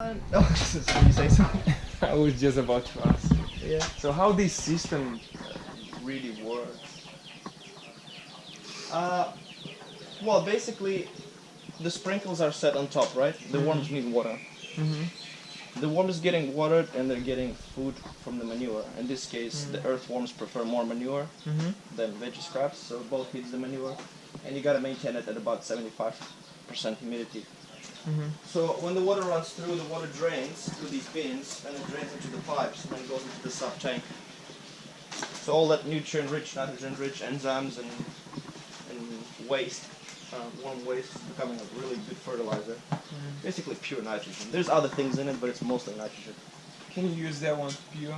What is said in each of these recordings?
Oh, so you say something? I was just about to ask. Yeah. So how this system really works? Well, basically, the sprinkles are set on top, right? The worms need water. The worms getting watered and they're getting food from the manure. In this case, the earthworms prefer more manure than veggie scraps, so both needs the manure, and you gotta maintain it at about 75% humidity. So when the water runs through, the water drains through these bins, and it drains into the pipes, and then goes into the sub tank. So all that nutrient-rich, nitrogen-rich enzymes and waste, worm waste, is becoming a really good fertilizer. Basically pure nitrogen. There's other things in it, but it's mostly nitrogen. Can you use that one pure?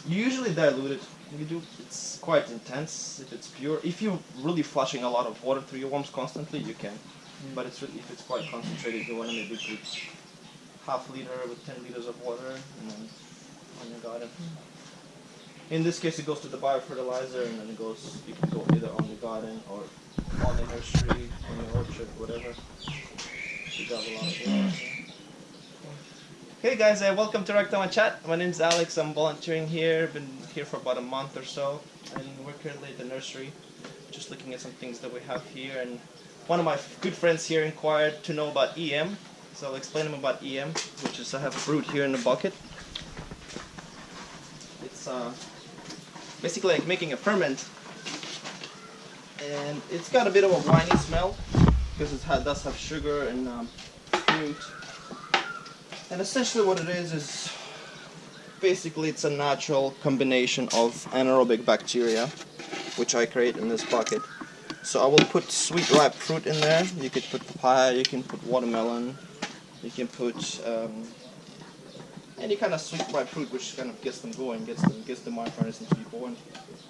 You usually dilute it. You do. It's quite intense if it's pure. If you're really flushing a lot of water through your worms constantly, you can. But it's really, if it's quite concentrated, you want to maybe put half liter with 10 liters of water and then on your garden. In this case, it goes to the biofertilizer, and then it goes. You can go either on the garden or on the nursery, on your orchard, whatever. You got a lot of water. Hey guys, welcome to Tamachat. My name's Alex. I'm volunteering here. Been here for about a month or so, and we're currently at the nursery, just looking at some things that we have here. And one of my good friends here inquired to know about EM, so I'll explain him about EM, which is I have a root here in the bucket. It's basically like making a ferment, and it's got a bit of a winey smell because it does have sugar and fruit. And essentially what it is basically it's a natural combination of anaerobic bacteria, which I create in this bucket. So I will put sweet ripe fruit in there. You could put papaya, you can put watermelon, you can put any kind of sweet ripe fruit which kind of gets them going, gets the microorganisms to be born.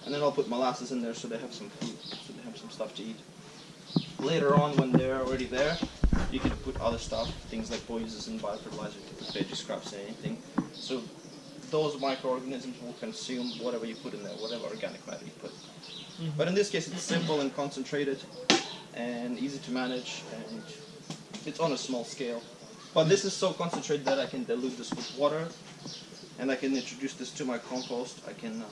And then I'll put molasses in there so they have some food, so they have some stuff to eat. Later on, when they're already there, you can put other stuff, things like poisons and biofertilizer, you can put veggie scraps and anything. So those microorganisms will consume whatever you put in there, whatever organic matter you put. But in this case, it's simple and concentrated and easy to manage, and it's on a small scale. But this is so concentrated that I can dilute this with water, and I can introduce this to my compost. I can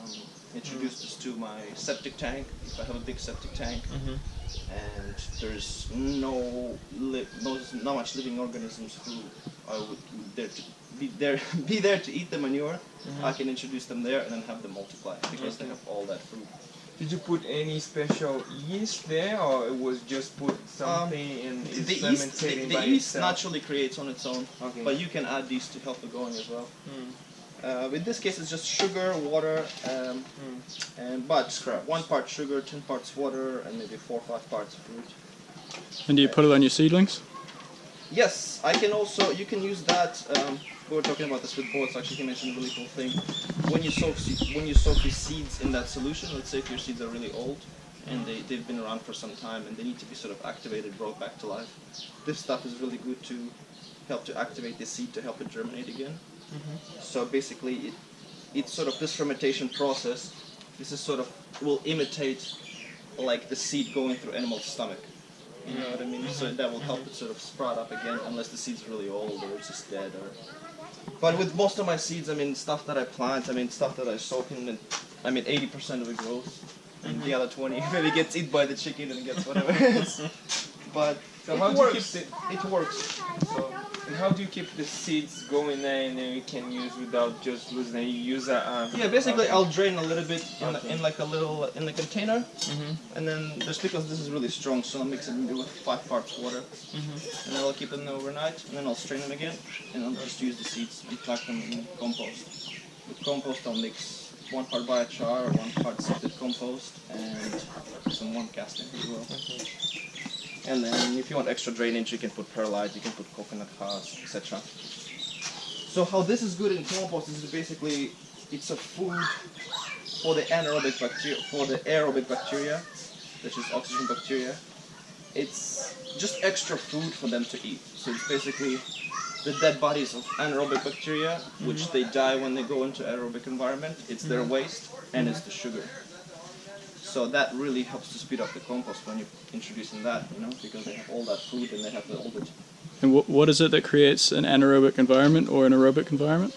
introduce this to my septic tank, if I have a big septic tank. And there's not much living organisms who I would be there to eat the manure. I can introduce them there and then have them multiply because they have all that food. Did you put any special yeast there, or it was just put something and it's fermenting by the yeast itself? naturally creates on its own, Okay. but you can add these to help it going as well. In this case, it's just sugar, water, but 1 part sugar, 10 parts water, and maybe 4 or 5 parts fruit. And do you put it on your seedlings? Yes, I can also. You can use that. We were talking about this with boards. Actually, he mentioned a really cool thing. When you soak your seeds in that solution, let's say if your seeds are really old and they've been around for some time and they need to be sort of activated, brought back to life. This stuff is really good to help to activate the seed to help it germinate again. So basically, it's sort of this fermentation process. This is sort of will imitate like the seed going through animal's stomach. You know what I mean? So that will help it sort of sprout up again, unless the seed's really old or it's just dead. But with most of my seeds, I mean stuff that I plant, I mean stuff that I soak in, I mean 80% of it grows, and the other 20 maybe gets eaten by the chicken and gets whatever. But So it how works. do you keep It works. So. And how do you keep the seeds going there and then you can use without just losing them? You use a... Yeah, basically okay. I'll drain a little bit Okay. in like a little in the container, and then just because this is really strong, so I'll mix it with 5 parts water, and then I'll keep them there overnight, and then I'll strain them again, and I'll just use the seeds and pack them in compost. With compost, I'll mix 1 part biochar, 1 part sifted compost, and some worm casting as well. And then if you want extra drainage, you can put perlite, you can put coconut husk, etc. So how this is good in compost is basically it's a food for the anaerobic bacteria, for the aerobic bacteria, which is oxygen bacteria. It's just extra food for them to eat. So it's basically the dead bodies of anaerobic bacteria, which they die when they go into aerobic environment. It's their waste and it's the sugar. So that really helps to speed up the compost when you're introducing that, you know, because they have all that food and they have all the And what is it that creates an anaerobic environment or an aerobic environment?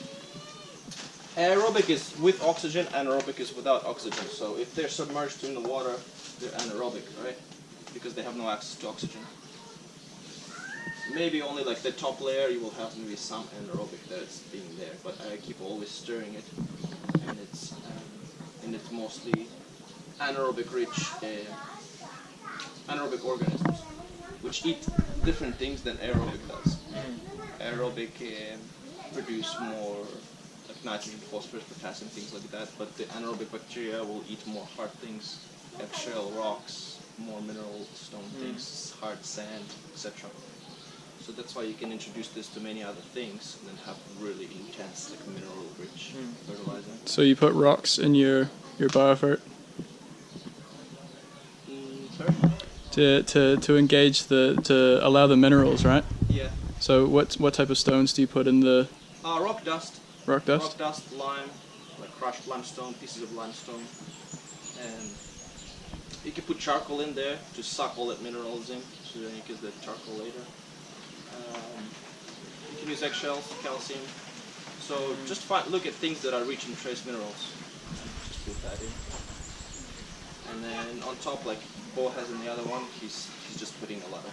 Aerobic is with oxygen, anaerobic is without oxygen. So if they're submerged in the water, they're anaerobic, right? Because they have no access to oxygen. Maybe only like the top layer you will have maybe some anaerobic that's being there, but I keep always stirring it, and it's mostly anaerobic rich anaerobic organisms, which eat different things than aerobic does. Aerobic produce more like nitrogen, phosphorus, potassium, things like that, but the anaerobic bacteria will eat more hard things, eggshell, rocks, more mineral stone things, hard sand, etc. So that's why you can introduce this to many other things and then have really intense, like mineral-rich fertilizer. So you put rocks in your biofert Sorry? to engage to allow the minerals, right? Yeah. So what type of stones do you put in the Rock dust. rock dust? Rock dust, lime, like crushed limestone, pieces of limestone, and you can put charcoal in there to suck all that minerals in, so then you get the charcoal later. You can use eggshells, calcium. So just look at things that are rich in trace minerals. Just put that in. And then on top, like Bo has in the other one, he's just putting a lot of.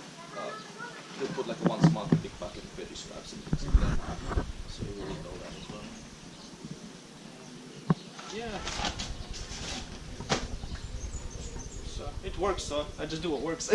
He'll put like once a month a big bucket of veggie scraps and things like that. So you will need all that as well. Yeah. So it works. So I just do what works.